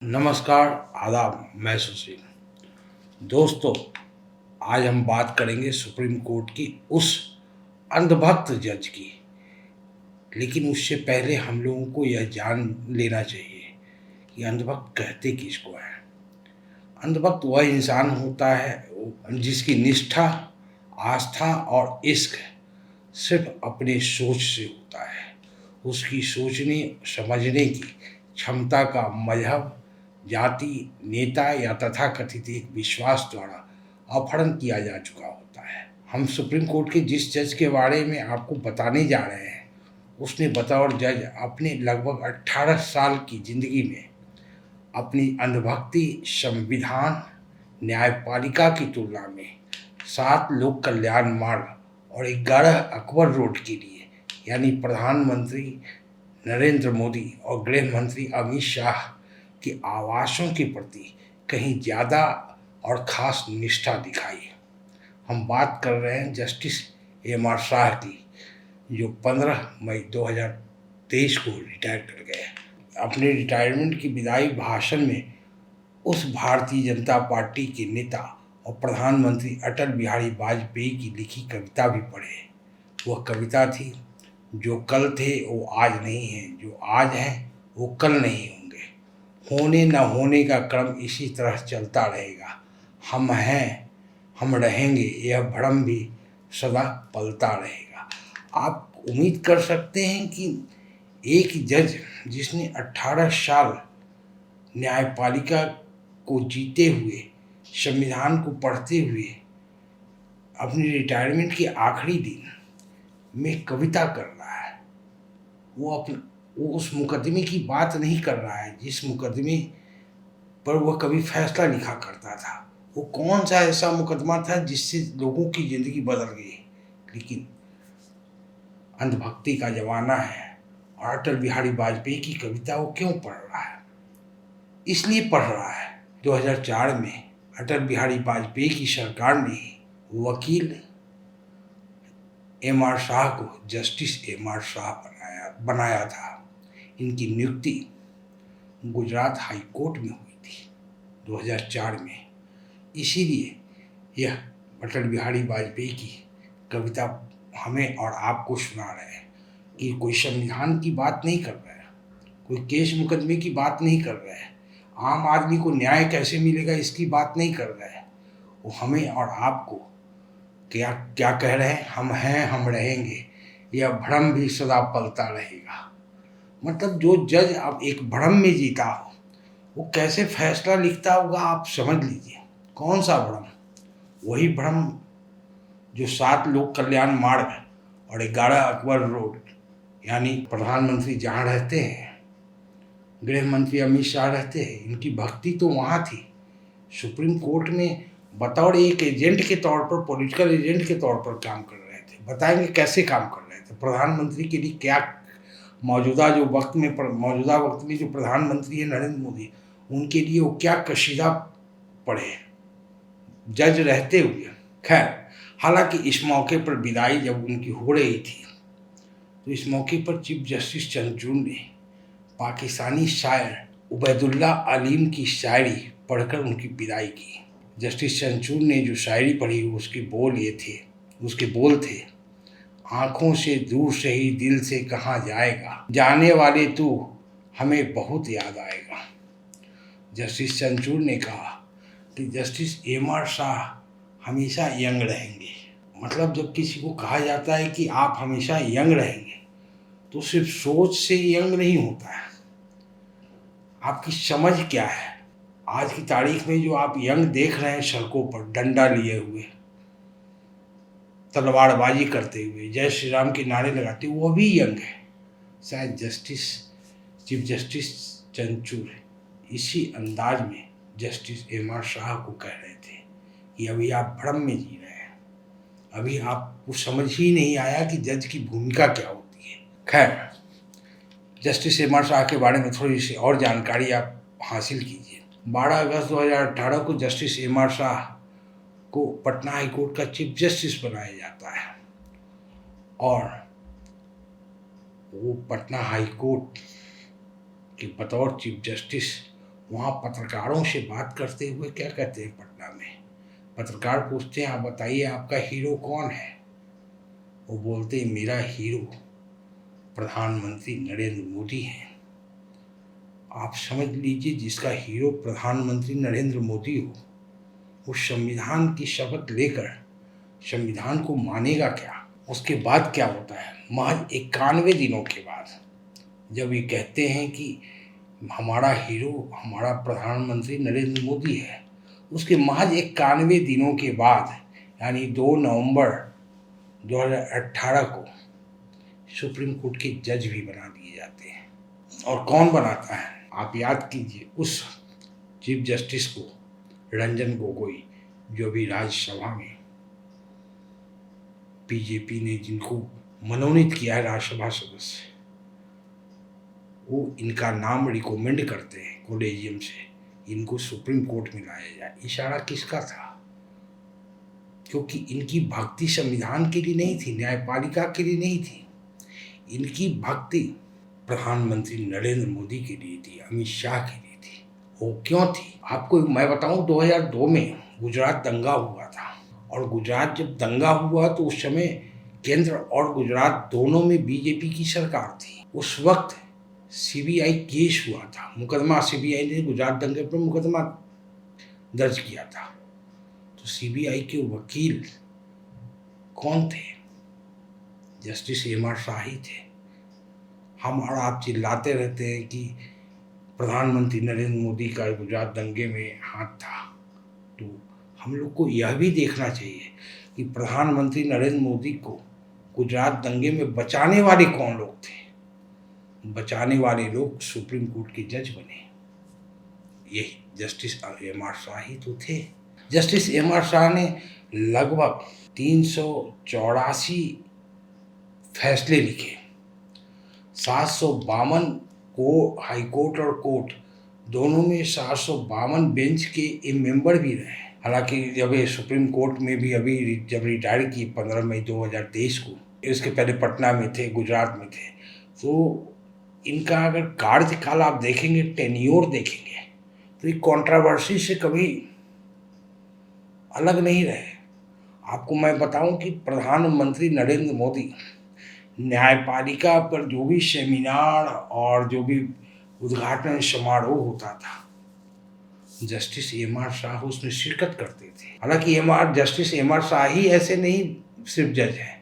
नमस्कार, आदाब, मैं सुशील। दोस्तों, आज हम बात करेंगे सुप्रीम कोर्ट की उस अंधभक्त जज की। लेकिन उससे पहले हम लोगों को यह जान लेना चाहिए कि अंधभक्त कहते किसको है। अंधभक्त वह इंसान होता है जिसकी निष्ठा, आस्था और इश्क सिर्फ अपने सोच से होता है। उसकी सोचने समझने की क्षमता का मजहब, जाति, नेता या तथाकथित एक विश्वास द्वारा अपहरण किया जा चुका होता है। हम सुप्रीम कोर्ट के जिस जज के बारे में आपको बताने जा रहे हैं, उसने बतौर जज अपने लगभग 18 साल की जिंदगी में अपनी अंधभक्ति संविधान, न्यायपालिका की तुलना में 7 लोक कल्याण मार्ग और 11 अकबर रोड के लिए, यानी प्रधानमंत्री नरेंद्र मोदी और गृह मंत्री अमित शाह के आवासों के प्रति कहीं ज़्यादा और ख़ास निष्ठा दिखाई। हम बात कर रहे हैं जस्टिस एम आर शाह की, जो 15 मई 2023 को रिटायर कर गए। अपने रिटायरमेंट की विदाई भाषण में उस भारतीय जनता पार्टी के नेता और प्रधानमंत्री अटल बिहारी वाजपेयी की लिखी कविता भी पढ़े। वह कविता थी, जो कल थे वो आज नहीं हैं, जो आज हैं वो कल नहीं होंगे। होने न होने का क्रम इसी तरह चलता रहेगा। हम हैं, हम रहेंगे, यह भ्रम भी सदा पलता रहेगा। आप उम्मीद कर सकते हैं कि एक जज जिसने 18 साल न्यायपालिका को जीते हुए, संविधान को पढ़ते हुए, अपनी रिटायरमेंट के आखिरी दिन में कविता कर रहा है, वो उस मुकदमे की बात नहीं कर रहा है जिस मुकदमे पर वह कभी फैसला लिखा करता था। वो कौन सा ऐसा मुकदमा था जिससे लोगों की ज़िंदगी बदल गई। लेकिन अंधभक्ति का ज़माना है और अटल बिहारी वाजपेयी की कविता वो क्यों पढ़ रहा है? इसलिए पढ़ रहा है, 2004 में अटल बिहारी वाजपेयी की सरकार ने वकील एम आर शाह को जस्टिस एम आर शाह बनाया था। इनकी नियुक्ति गुजरात हाई कोर्ट में हुई थी 2004 में। इसीलिए यह अटल बिहारी वाजपेयी की कविता हमें और आपको सुना रहे हैं कि कोई संविधान की बात नहीं कर रहा है, कोई केस मुकदमे की बात नहीं कर रहा है, आम आदमी को न्याय कैसे मिलेगा इसकी बात नहीं कर रहा है। वो हमें और आपको क्या क्या कह रहे हैं, हम हैं, हम रहेंगे, यह भ्रम भी सदा पलता रहेगा। मतलब जो जज अब एक भ्रम में जीता हो, वो कैसे फैसला लिखता होगा आप समझ लीजिए। कौन सा भ्रम? वही भ्रम जो 7 लोक कल्याण मार्ग और 11 अकबर रोड, यानी प्रधानमंत्री जहाँ रहते हैं, गृह मंत्री अमित शाह रहते हैं, इनकी भक्ति तो वहाँ थी। सुप्रीम कोर्ट में बतौर एक एजेंट के तौर पर, पॉलिटिकल एजेंट के तौर पर काम कर रहे थे। बताएंगे कैसे काम कर रहे थे। प्रधानमंत्री के लिए क्या मौजूदा वक्त में जो प्रधानमंत्री है नरेंद्र मोदी, उनके लिए वो क्या कशीदा पढ़े जज रहते हुए। खैर, हालांकि इस मौके पर विदाई जब उनकी हो रही थी, तो इस मौके पर चीफ जस्टिस चंद्रचूड़ ने पाकिस्तानी शायर उबैदुल्ला अलीम की शायरी पढ़कर उनकी विदाई की। जस्टिस चंद्रचूड़ ने जो शायरी पढ़ी उसके बोल थे, आँखों से दूर से ही दिल से कहाँ जाएगा, जाने वाले तू हमें बहुत याद आएगा। जस्टिस चंद्रचूड़ ने कहा कि जस्टिस एम आर शाह हमेशा यंग रहेंगे। मतलब जब किसी को कहा जाता है कि आप हमेशा यंग रहेंगे, तो सिर्फ सोच से यंग नहीं होता है, आपकी समझ क्या है। आज की तारीख में जो आप यंग देख रहे हैं सड़कों पर डंडा लिए हुए, तलवारबाजी करते हुए, जय श्री राम के नारे लगाते हुए, वो भी यंग है। शायद चीफ जस्टिस चंद्रचूड़ इसी अंदाज में जस्टिस एम आर शाह को कह रहे थे कि अभी आप भ्रम में जी रहे हैं, अभी आपको समझ ही नहीं आया कि जज की भूमिका क्या होती है। खैर, जस्टिस एम आर शाह के बारे में थोड़ी सी और जानकारी आप हासिल कीजिए। 12 अगस्त 2018 को जस्टिस एम आर शाह को पटना हाई कोर्ट का चीफ जस्टिस बनाया जाता है और वो पटना हाई कोर्ट के बतौर चीफ जस्टिस वहाँ पत्रकारों से बात करते हुए क्या कहते हैं पटना में, पत्रकार पूछते हैं आप बताइए आपका हीरो कौन है, वो बोलते हैं मेरा हीरो प्रधानमंत्री नरेंद्र मोदी हैं। आप समझ लीजिए जिसका हीरो प्रधानमंत्री नरेंद्र मोदी हो, वो संविधान की शपथ लेकर संविधान को मानेगा क्या? उसके बाद क्या होता है, महज 91 दिनों के बाद जब ये कहते हैं कि हमारा हीरो हमारा प्रधानमंत्री नरेंद्र मोदी है, उसके महज 91 दिनों के बाद यानी 2 नवंबर 2018 को सुप्रीम कोर्ट के जज भी बना दिए जाते हैं। और कौन बनाता है? आप याद कीजिए उस चीफ जस्टिस को, रंजन गोगोई, जो भी राज्यसभा में बीजेपी ने जिनको मनोनीत किया है राज्यसभा सदस्य, वो इनका नाम रिकमेंड करते हैं कोलेजियम से, इनको सुप्रीम कोर्ट में लाया जाए। इशारा किसका था? क्योंकि इनकी भक्ति संविधान के लिए नहीं थी, न्यायपालिका के लिए नहीं थी, इनकी भक्ति प्रधानमंत्री नरेंद्र मोदी के लिए थी, अमित शाह के लिए थी। वो क्यों थी? आपको मैं बताऊं, 2002 में गुजरात दंगा हुआ था, और गुजरात जब दंगा हुआ तो उस समय केंद्र और गुजरात दोनों में बीजेपी की सरकार थी। उस वक्त सीबीआई केस हुआ था, मुकदमा सीबीआई ने गुजरात दंगे पर मुकदमा दर्ज किया था। तो सीबीआई के वकील कौन थे? जस्टिस एम.आर. शाह ही थे। हम और आप चिल्लाते रहते हैं कि प्रधानमंत्री नरेंद्र मोदी का गुजरात दंगे में हाथ था, तो हम लोग को यह भी देखना चाहिए कि प्रधानमंत्री नरेंद्र मोदी को गुजरात दंगे में बचाने वाले कौन लोग थे? बचाने वाले लोग सुप्रीम कोर्ट के जज बने, यही जस्टिस एम.आर. शाह ही तो थे। जस्टिस एम.आर. शाह ने लगभग 384 फैसले लिखे, 752 को हाई कोर्ट और कोर्ट दोनों में 752 बेंच के ये मेंबर भी रहे। हालांकि जब ये सुप्रीम कोर्ट में भी अभी जब रिटायर की 15 मई 2023 को, इसके पहले पटना में थे, गुजरात में थे, तो इनका अगर कार्यकाल आप देखेंगे, टेन्योर देखेंगे, तो ये कंट्रोवर्सी से कभी अलग नहीं रहे। आपको मैं बताऊं कि प्रधानमंत्री नरेंद्र मोदी न्यायपालिका पर जो भी सेमिनार और जो भी उद्घाटन समारोह होता था, जस्टिस एम.आर. शाह उसमें शिरकत करते थे। हालांकि जस्टिस एम.आर. शाह ही ऐसे नहीं सिर्फ जज हैं,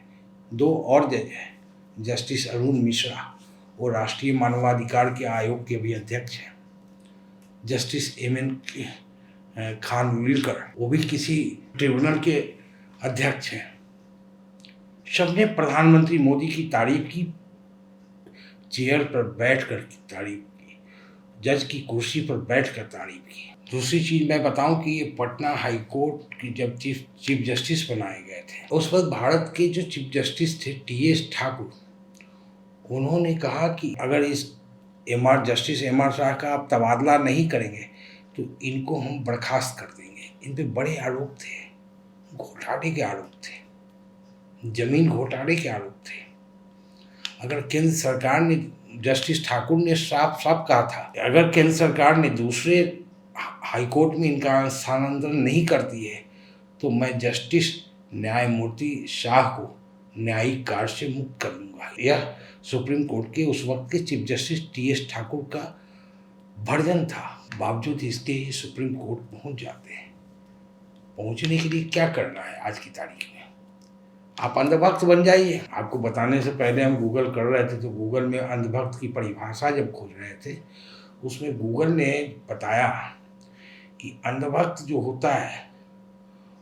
2 और जज हैं, जस्टिस अरुण मिश्रा, वो राष्ट्रीय मानवाधिकार के आयोग के भी अध्यक्ष हैं, जस्टिस एम.एन. खानविलकर, वो भी किसी ट्रिब्यूनल के अध्यक्ष हैं। सबने प्रधानमंत्री मोदी की तारीफ की, चेयर पर बैठकर की तारीफ की, जज की कुर्सी पर बैठकर तारीफ की। दूसरी चीज मैं बताऊं कि ये पटना हाई कोर्ट की जब चीफ जस्टिस बनाए गए थे, उस वक्त भारत के जो चीफ जस्टिस थे टी.एस. ठाकुर, उन्होंने कहा कि अगर इस जस्टिस एम.आर. शाह का आप तबादला नहीं करेंगे तो इनको हम बर्खास्त कर देंगे। इन पे बड़े आरोप थे, घोटाले के आरोप थे, जमीन घोटाले के आरोप थे। अगर केंद्र सरकार ने, जस्टिस ठाकुर ने साफ साफ कहा था, अगर केंद्र सरकार ने दूसरे हाई कोर्ट में इनका स्थानांतरण नहीं करती है तो मैं जस्टिस न्यायमूर्ति शाह को न्यायिक कार्य से मुक्त कर दूंगा। यह सुप्रीम कोर्ट के उस वक्त के चीफ जस्टिस टी.एस. ठाकुर का वर्जन था। बावजूद इसके ही सुप्रीम कोर्ट पहुंच जाते हैं। पहुंचने के लिए क्या करना है आज की तारीख में? आप अंधभक्त बन जाइए। आपको बताने से पहले हम गूगल कर रहे थे, तो गूगल में अंधभक्त की परिभाषा जब खोज रहे थे, उसमें गूगल ने बताया कि अंधभक्त जो होता है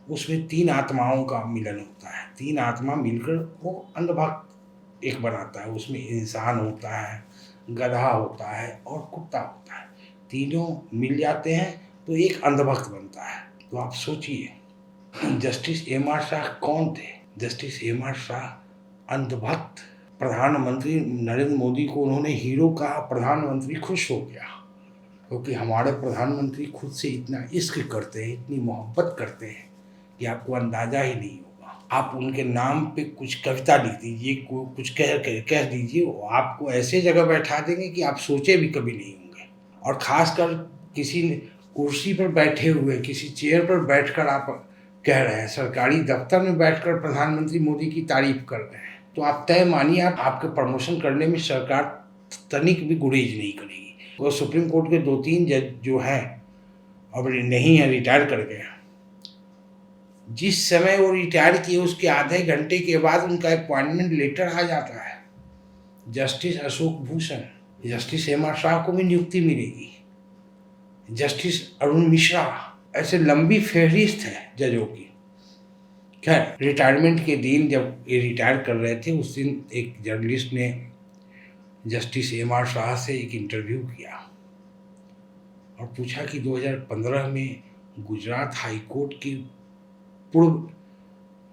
उसमें 3 आत्माओं का मिलन होता है। 3 आत्मा मिलकर वो अंधभक्त एक बनाता है। उसमें इंसान होता है, गधा होता है और कुत्ता होता है। तीनों मिल जाते हैं तो एक अंधभक्त बनता है। तो आप सोचिए जस्टिस एम.आर. शाह कौन थे? जस्टिस एम.आर. शाह अंधभक्त। प्रधानमंत्री नरेंद्र मोदी को उन्होंने हीरो कहा, प्रधानमंत्री खुश हो गया, क्योंकि हमारे प्रधानमंत्री खुद से इतना इश्क करते हैं, इतनी मोहब्बत करते हैं कि आपको अंदाजा ही नहीं होगा। आप उनके नाम पे कुछ कविता लिख दीजिए, कुछ कह दीजिए, वो आपको ऐसे जगह बैठा देंगे कि आप सोचे भी कभी नहीं होंगे। और खासकर किसी कुर्सी पर बैठे हुए, किसी चेयर पर बैठकर आप कह रहे हैं, सरकारी दफ्तर में बैठकर प्रधानमंत्री मोदी की तारीफ कर रहे हैं, तो आप तय मानिए आपके प्रमोशन करने में सरकार तनिक भी गुरेज नहीं करेगी। वो सुप्रीम कोर्ट के 2-3 जज जो हैं अब नहीं है, रिटायर कर गए। जिस समय वो रिटायर किए उसके आधे घंटे के बाद उनका अपॉइंटमेंट लेटर आ जाता है। Justice Ashok Bhushan, justice M R Shah को भी नियुक्ति मिलेगी, जस्टिस अरुण मिश्रा, ऐसे लंबी फहरिस्त है जजों की। खैर, रिटायरमेंट के दिन जब ये रिटायर कर रहे थे उस दिन एक जर्नलिस्ट ने जस्टिस एम आर शाह से एक इंटरव्यू किया और पूछा कि 2015 में गुजरात हाई कोर्ट के पूर्व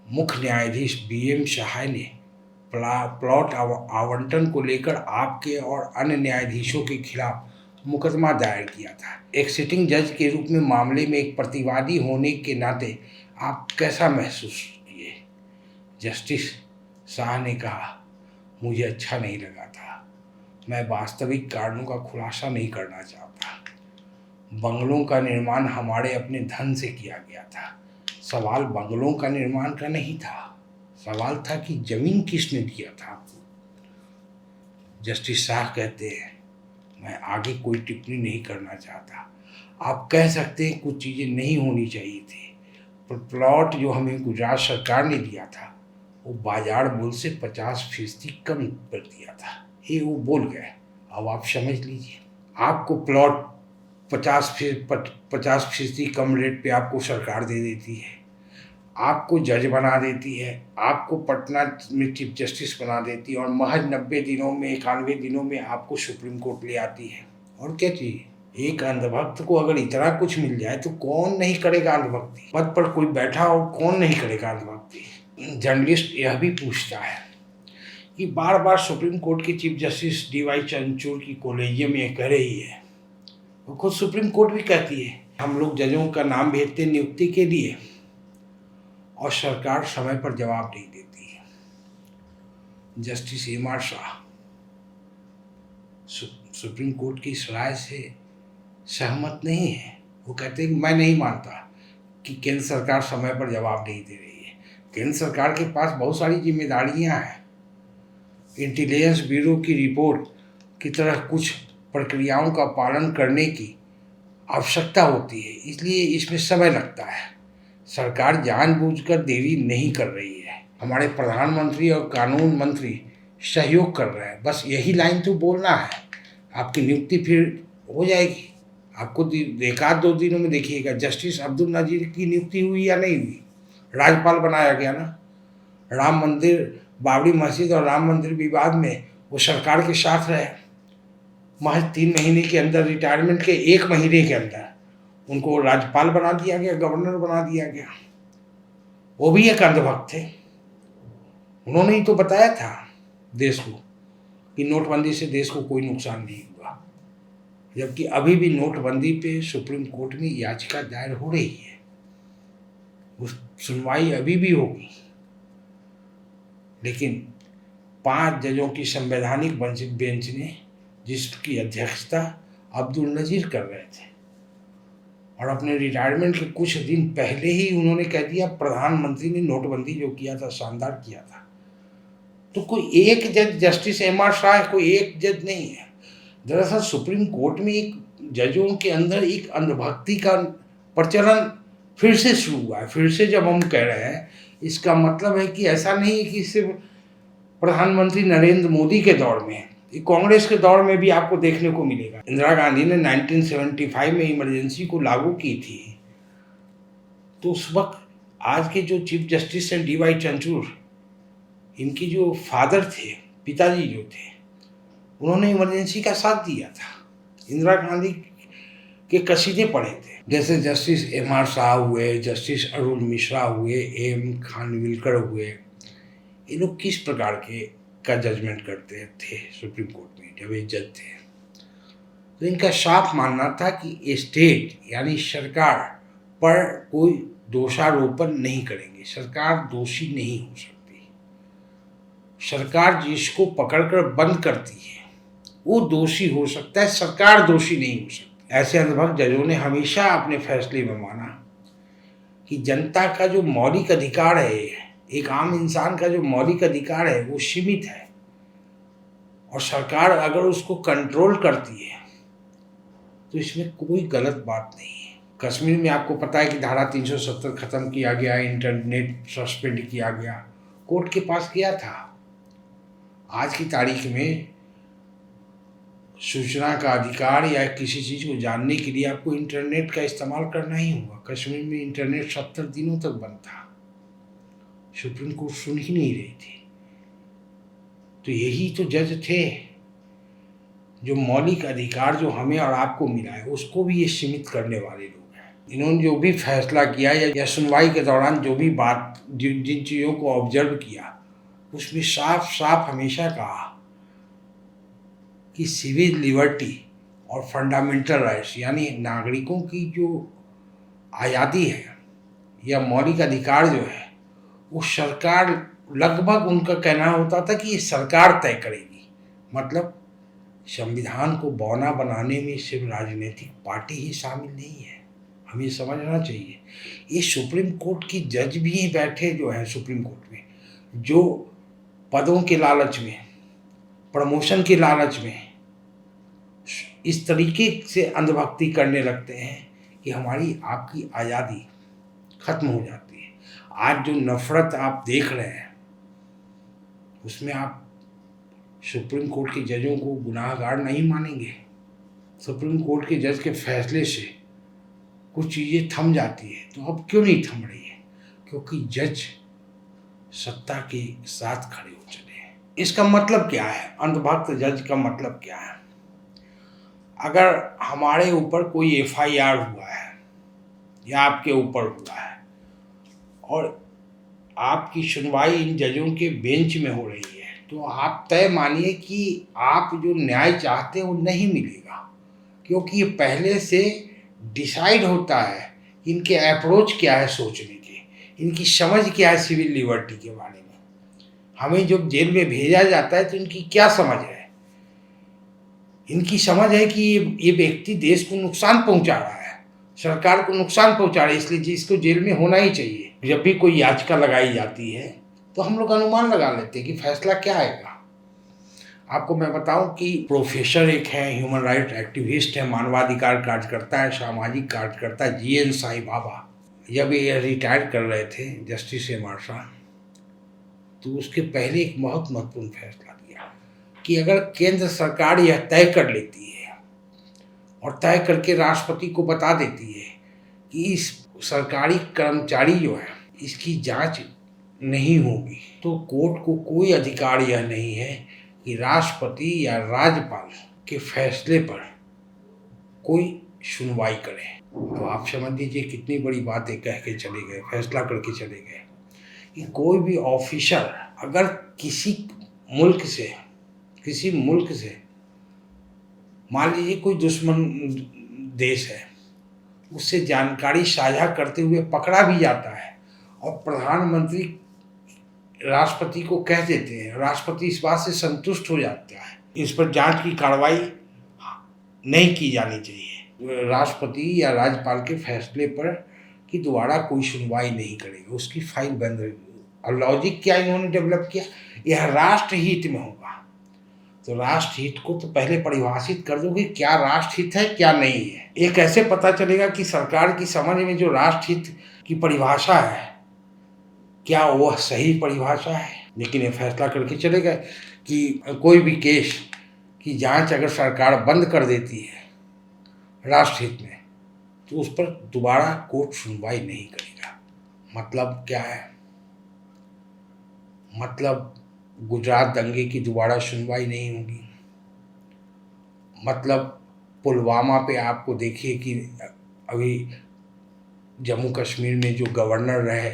मुख्य न्यायाधीश BM सहाय ने प्लॉट आवंटन को लेकर आपके और अन्य न्यायाधीशों के खिलाफ मुकदमा दायर किया था। एक सिटिंग जज के रूप में मामले में एक प्रतिवादी होने के नाते आप कैसा महसूस किए? जस्टिस शाह ने कहा, मुझे अच्छा नहीं लगा था। मैं वास्तविक कारणों का खुलासा नहीं करना चाहता। बंगलों का निर्माण हमारे अपने धन से किया गया था। सवाल बंगलों का निर्माण का नहीं था, सवाल था कि जमीन किसने दिया था आपको। जस्टिस शाह कहते हैं, मैं आगे कोई टिप्पणी नहीं करना चाहता। आप कह सकते हैं कुछ चीज़ें नहीं होनी चाहिए थी, पर प्लॉट जो हमें गुजरात सरकार ने दिया था वो बाजार मूल्य से 50% कम कर दिया था। ये वो बोल गए। अब आप समझ लीजिए, आपको प्लॉट 50% कम रेट पे आपको सरकार दे देती है, आपको जज बना देती है, आपको पटना में चीफ जस्टिस बना देती है और महज 90 दिनों में 91 दिनों में आपको सुप्रीम कोर्ट ले आती है। और क्या चाहिए? एक अंधभक्त को अगर इतना कुछ मिल जाए तो कौन नहीं करेगा अंधभक्ति? पद पर कोई बैठा हो, कौन नहीं करेगा अंधभक्ति? जर्नलिस्ट यह भी पूछता है कि बार बार सुप्रीम कोर्ट के चीफ जस्टिस DY चंद्रचूड़ की कोलेजियम ये कह रही है, वो खुद सुप्रीम कोर्ट भी कहती है, हम लोग जजों का नाम भेजते नियुक्ति के लिए और सरकार समय पर जवाब नहीं देती है। Justice M R Shah supreme court की इस राय से सहमत नहीं है। वो कहते हैं कि मैं नहीं मानता कि केंद्र सरकार समय पर जवाब नहीं दे रही है। केंद्र सरकार के पास बहुत सारी जिम्मेदारियां हैं। इंटेलिजेंस ब्यूरो की रिपोर्ट की तरह कुछ प्रक्रियाओं का पालन करने की आवश्यकता होती है, इसलिए इसमें समय लगता है। सरकार जानबूझकर देरी नहीं कर रही है। हमारे प्रधानमंत्री और कानून मंत्री सहयोग कर रहे हैं। बस यही लाइन तो बोलना है, आपकी नियुक्ति फिर हो जाएगी। आपको 1-2 दिनों में देखिएगा। जस्टिस अब्दुल नजीर की नियुक्ति हुई या नहीं हुई? राज्यपाल बनाया गया ना। राम मंदिर, बाबरी मस्जिद और राम मंदिर विवाद में वो सरकार के साथ रहे। महज 3 महीने के अंदर, रिटायरमेंट के 1 महीने के अंदर उनको राज्यपाल बना दिया गया, गवर्नर बना दिया गया। वो भी एक अंधभक्त थे। उन्होंने ही तो बताया था देश को कि नोटबंदी से देश को कोई नुकसान नहीं हुआ, जबकि अभी भी नोटबंदी पे सुप्रीम कोर्ट में याचिका दायर हो रही है। उस सुनवाई अभी भी होगी, लेकिन 5 जजों की संवैधानिक बेंच ने, जिसकी अध्यक्षता अब्दुल नजीर कर रहे थे, और अपने रिटायरमेंट के कुछ दिन पहले ही उन्होंने कह दिया प्रधानमंत्री ने नोटबंदी जो किया था शानदार किया था। तो कोई एक जज, जस्टिस एम आर शाह कोई एक जज नहीं है। दरअसल सुप्रीम कोर्ट में एक जजों के अंदर एक अंधभक्ति का प्रचलन फिर से शुरू हुआ है। फिर से जब हम कह रहे हैं, इसका मतलब है कि ऐसा नहीं है कि सिर्फ प्रधानमंत्री नरेंद्र मोदी के दौर में, कांग्रेस के दौर में भी आपको देखने को मिलेगा। इंदिरा गांधी ने 1975 में इमरजेंसी को लागू की थी, तो उस वक्त आज के जो चीफ जस्टिस हैं DY चंद्रचूड़, इनकी जो फादर थे, पिताजी जो थे, उन्होंने इमरजेंसी का साथ दिया था। इंदिरा गांधी के कसीदे पढ़े थे। जैसे जस्टिस एम आर शाह हुए, जस्टिस अरुण मिश्रा हुए, AM खानविलकर हुए, ये लोग किस प्रकार का जजमेंट करते थे सुप्रीम कोर्ट में जब ये जज थे। तो इनका साफ मानना था कि स्टेट यानी सरकार पर कोई दोषारोपण नहीं करेंगे। सरकार दोषी नहीं हो सकती। सरकार जिसको पकड़कर बंद करती है वो दोषी हो सकता है, सरकार दोषी नहीं हो सकती। ऐसे अंधभक्त जजों ने हमेशा अपने फैसले में माना कि जनता का जो मौलिक अधिकार है, एक आम इंसान का जो मौलिक अधिकार है, वो सीमित है और सरकार अगर उसको कंट्रोल करती है तो इसमें कोई गलत बात नहीं है। कश्मीर में आपको पता है कि धारा 370 खत्म किया गया, इंटरनेट सस्पेंड किया गया, कोर्ट के पास गया था। आज की तारीख में सूचना का अधिकार या किसी चीज़ को जानने के लिए आपको इंटरनेट का इस्तेमाल करना ही होगा। कश्मीर में इंटरनेट 70 दिनों तक बंद था, सुप्रीम कोर्ट सुन ही नहीं रही थी। तो यही तो जज थे, जो मौलिक अधिकार जो हमें और आपको मिला है उसको भी ये सीमित करने वाले लोग हैं। इन्होंने जो भी फैसला किया या सुनवाई के दौरान जो भी बात जिन चीज़ों को ऑब्जर्व किया, उसमें साफ साफ हमेशा कहा कि सिविल लिबर्टी और फंडामेंटल राइट्स यानी नागरिकों की जो आज़ादी है या मौलिक अधिकार जो है, वो सरकार, लगभग उनका कहना होता था कि ये सरकार तय करेगी। मतलब संविधान को बौना बनाने में सिर्फ राजनीतिक पार्टी ही शामिल नहीं है, हमें समझना चाहिए। ये सुप्रीम कोर्ट की जज भी बैठे जो है सुप्रीम कोर्ट में, जो पदों के लालच में, प्रमोशन के लालच में इस तरीके से अंधभक्ति करने लगते हैं कि हमारी आपकी आज़ादी खत्म हो जाती है। आज जो नफरत आप देख रहे हैं उसमें आप सुप्रीम कोर्ट के जजों को गुनाहगार नहीं मानेंगे। सुप्रीम कोर्ट के जज के फैसले से कुछ चीज़ें थम जाती है, तो अब क्यों नहीं थम रही है? क्योंकि जज सत्ता के साथ खड़े हो चले हैं। इसका मतलब क्या है? अंधभक्त जज का मतलब क्या है? अगर हमारे ऊपर कोई FIR हुआ है या आपके ऊपर हुआ है और आपकी सुनवाई इन जजों के बेंच में हो रही है, तो आप तय मानिए कि आप जो न्याय चाहते हैं वो नहीं मिलेगा, क्योंकि ये पहले से डिसाइड होता है इनके अप्रोच क्या है सोचने के, इनकी समझ क्या है सिविल लिबर्टी के बारे में। हमें जब जेल में भेजा जाता है तो इनकी क्या समझ है? इनकी समझ है कि ये व्यक्ति देश को नुकसान पहुंचा रहा है, सरकार को नुकसान पहुंचा रहा है, इसलिए इसको जेल में होना ही चाहिए। जब भी कोई याचिका लगाई जाती है तो हम लोग अनुमान लगा लेते हैं कि फैसला क्या आएगा। आपको मैं बताऊं कि प्रोफेसर एक है, ह्यूमन राइट एक्टिविस्ट है, मानवाधिकार कार्यकर्ता है, सामाजिक कार्यकर्ता GN साई बाबा, जब ये रिटायर कर रहे थे जस्टिस M.R. शाह, तो उसके पहले एक बहुत महत्वपूर्ण फैसला दिया कि अगर केंद्र सरकार यह तय कर लेती है और तय करके राष्ट्रपति को बता देती है कि इस सरकारी कर्मचारी जो है इसकी जांच नहीं होगी, तो कोर्ट को कोई अधिकार यह नहीं है कि राष्ट्रपति या राज्यपाल के फैसले पर कोई सुनवाई करे। तो आप समझ लीजिए कितनी बड़ी बातें कह के चले गए, फैसला करके चले गए कि कोई भी ऑफिसर अगर किसी मुल्क से मान लीजिए कोई दुश्मन देश है, उससे जानकारी साझा करते हुए पकड़ा भी जाता है और प्रधानमंत्री राष्ट्रपति को कह देते हैं, राष्ट्रपति इस बात से संतुष्ट हो जाता है, इस पर जांच की कार्रवाई नहीं की जानी चाहिए, राष्ट्रपति या राज्यपाल के फैसले पर कि दोबारा कोई सुनवाई नहीं करेगा, उसकी फाइल बंद रहेगी। और लॉजिक क्या इन्होंने डेवलप किया, यह राष्ट्र हित में होगा। तो राष्ट्र हित को तो पहले परिभाषित कर दो कि क्या राष्ट्र हित है क्या नहीं है। ये कैसे पता चलेगा कि सरकार की समझ में जो राष्ट्र हित की परिभाषा है क्या वह सही परिभाषा है? लेकिन ये फैसला करके चले गए कि कोई भी केस की जांच अगर सरकार बंद कर देती है राष्ट्र हित में, तो उस पर दोबारा कोर्ट सुनवाई नहीं करेगा। मतलब क्या है? मतलब गुजरात दंगे की दोबारा सुनवाई नहीं होगी। मतलब पुलवामा पे आपको देखिए कि अभी जम्मू कश्मीर में जो गवर्नर रहे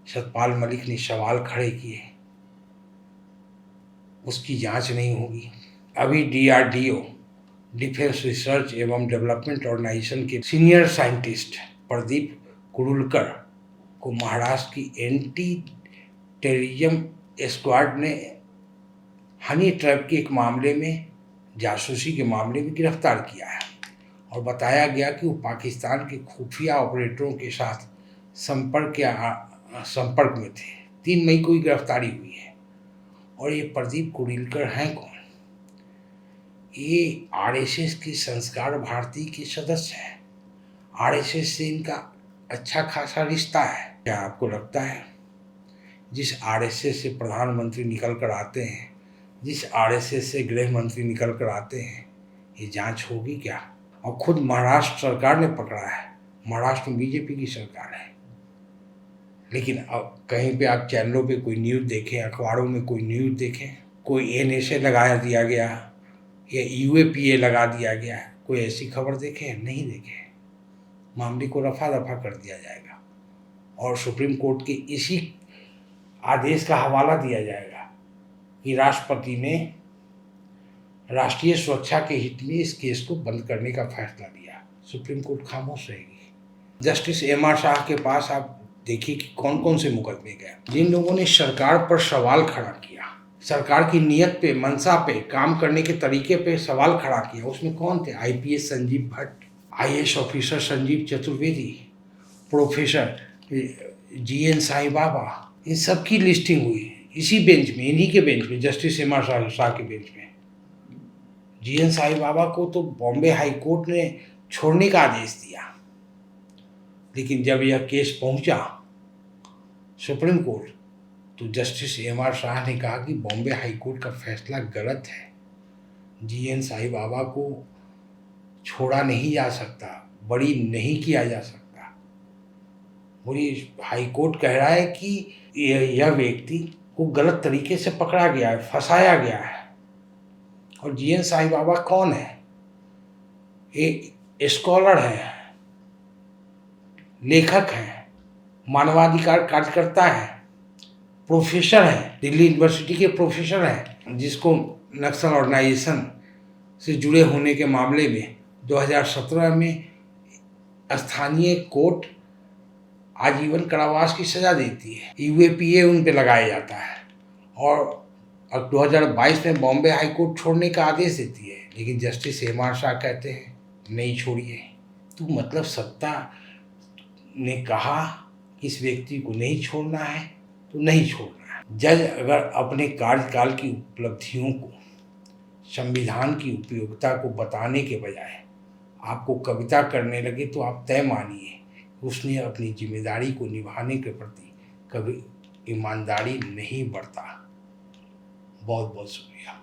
सतपाल मलिक ने सवाल खड़े किए, उसकी जांच नहीं होगी। अभी DRDO डिफेंस रिसर्च एवं डेवलपमेंट ऑर्गेनाइजेशन के सीनियर साइंटिस्ट प्रदीप कुरुलकर को महाराष्ट्र की एंटी टेररिज्म स्क्वाड ने हनी ट्रैप के एक मामले में, जासूसी के मामले में गिरफ्तार किया है। और बताया गया कि वो पाकिस्तान के खुफिया ऑपरेटरों के साथ संपर्क में थे। 3 मई को ही गिरफ्तारी हुई है। और ये प्रदीप कुड़िलकर हैं कौन? ये आरएसएस की संस्कार भारती के सदस्य हैं। आरएसएस से इनका अच्छा खासा रिश्ता है। क्या आपको लगता है जिस आरएसएस से प्रधानमंत्री निकल कर आते हैं, जिस आरएसएस से गृह मंत्री निकल कर आते हैं, ये जांच होगी क्या? और खुद महाराष्ट्र सरकार ने पकड़ा है। महाराष्ट्र में बीजेपी की सरकार है। लेकिन अब कहीं पे आप चैनलों पे कोई न्यूज़ देखें, अखबारों में कोई न्यूज़ देखें, कोई एनएसए लगा दिया गया या यूएपीए लगा दिया गया, कोई ऐसी खबर देखें? नहीं देखें। मामले को रफा दफा कर दिया जाएगा और सुप्रीम कोर्ट के इसी आदेश का हवाला दिया जाएगा कि राष्ट्रपति ने राष्ट्रीय सुरक्षा के हित में इस केस को बंद करने का फैसला लिया। सुप्रीम कोर्ट खामोश रहेगी। जस्टिस एम.आर. शाह के पास आप देखिए कि कौन कौन से मुकदमे गए। जिन लोगों ने सरकार पर सवाल खड़ा किया, सरकार की नीयत पे, मंशा पे, काम करने के तरीके पे सवाल खड़ा किया, उसमें कौन थे? IPS Sanjiv Bhatt, IAS officer Sanjiv Chaturvedi, professor GN Sai Baba, इन सब की लिस्टिंग हुई इसी बेंच में, इन्हीं के बेंच में, जस्टिस एम.आर. शाह के बेंच में। जीएन साईं बाबा को तो बॉम्बे हाई कोर्ट ने छोड़ने का आदेश दिया, लेकिन जब यह केस पहुंचा सुप्रीम कोर्ट तो जस्टिस एम.आर. शाह ने कहा कि बॉम्बे हाई कोर्ट का फैसला गलत है। जीएन साईं बाबा को छोड़ा नहीं जा सकता, बरी नहीं किया जा सकता। पूरी हाई कोर्ट कह रहा है कि यह व्यक्ति को गलत तरीके से पकड़ा गया है, फंसाया गया है। और जीएन साईं बाबा कौन है? एक स्कॉलर है, लेखक हैं, मानवाधिकार कार्यकर्ता हैं, प्रोफेसर हैं, दिल्ली यूनिवर्सिटी के प्रोफेसर हैं, जिसको नक्सल ऑर्गेनाइजेशन से जुड़े होने के मामले में 2017 में स्थानीय कोर्ट आजीवन कारावास की सज़ा देती है। यूएपीए उन पे लगाया जाता है और अब 2022 में बॉम्बे हाई कोर्ट छोड़ने का आदेश देती है, लेकिन जस्टिस एम.आर. शाह कहते हैं नहीं छोड़िए। तो मतलब सत्ता ने कहा कि इस व्यक्ति को नहीं छोड़ना है तो नहीं छोड़ना है। जज अगर अपने कार्यकाल की उपलब्धियों को, संविधान की उपयोगिता को बताने के बजाय आपको कविता करने लगे तो आप तय मानिए उसने अपनी जिम्मेदारी को निभाने के प्रति कभी ईमानदारी नहीं बरता। बहुत बहुत शुक्रिया।